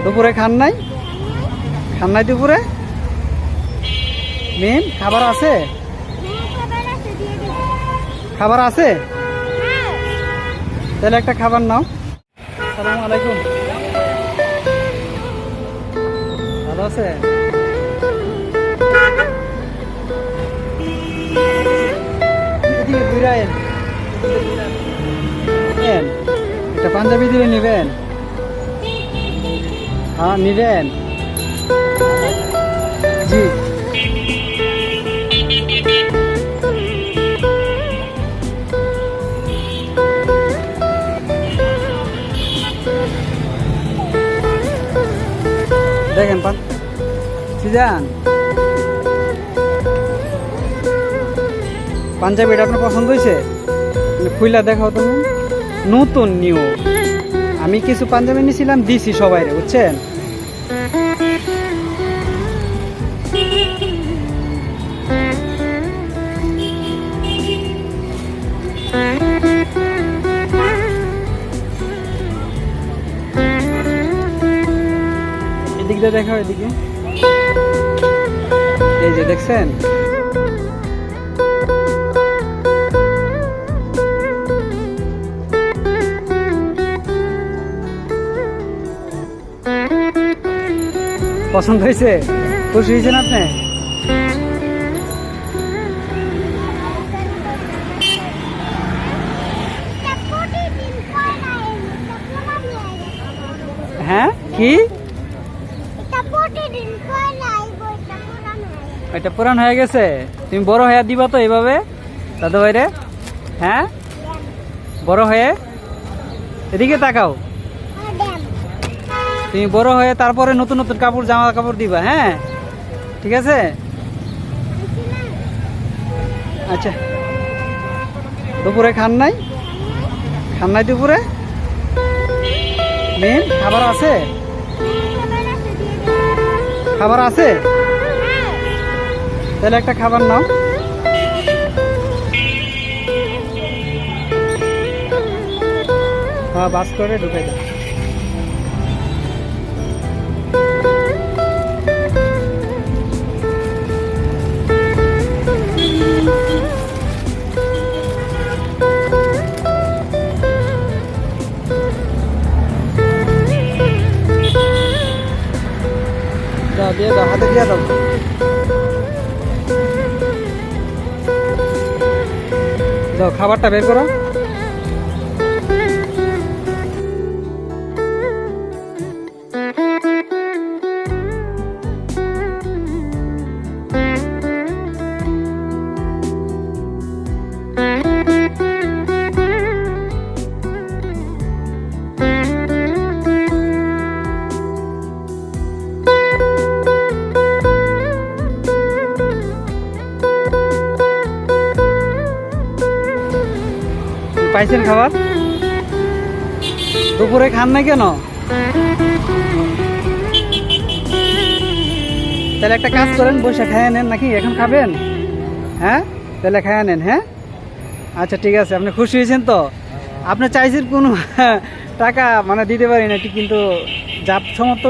দুপুরে খান নাই? খান নাই দুপুরে? মেম খাবার আছে? খাবার আছে? তাহলে একটা খাবার নাও। আসসালামু আলাইকুম। ভালো আছে? একটা পাঞ্জাবি দিলে নিবেন? হ্যাঁ নিবেন। জি দেখেন সিজান পাঞ্জাবিটা আপনার পছন্দ হয়েছে? খুইলা দেখাও তুমি। নতুন নিউ আমি কিছু পাঞ্জাবি নিয়েছিলাম, দিছি সবাই রে, বুঝছেন? এদিক দিয়ে দেখাও, এদিকে। এই যে দেখছেন, পছন্দ হয়েছে? খুশি হয়েছেন আপনি? হ্যাঁ কি এটা পুরান হয়ে গেছে? তুমি বড় হয়ে দিবা তো এইভাবে দাদু ভাইরে? হ্যাঁ বড় হয়ে এদিকে তাকাও। তুমি বড় হয়ে তারপরে নতুন নতুন কাপড়, জামা কাপড় দিবা। হ্যাঁ ঠিক আছে। আচ্ছা দুপুরে খান নাই? খান নাই দুপুরে? মেম খাবার আছে? খাবার আছে? তাহলে একটা খাবার নাও। হ্যাঁ বাস করে ঢুকে দাও। দিয়ে দাও, হাতে দিয়ে দাও। যাও খাবারটা বের করো। পাইছেন খাবার? দুপুরে খান না কেন? তাহলে একটা কাজ করেন, বসে খাইয়ে নেন। নাকি এখন খাবেন? হ্যাঁ তাহলে খাইয়ে নেন। হ্যাঁ আচ্ছা ঠিক আছে। আপনি খুশি হয়েছেন তো? আপনি চাইছেন কোনো টাকা মানে দিতে পারি না, কিন্তু যা সমর্থ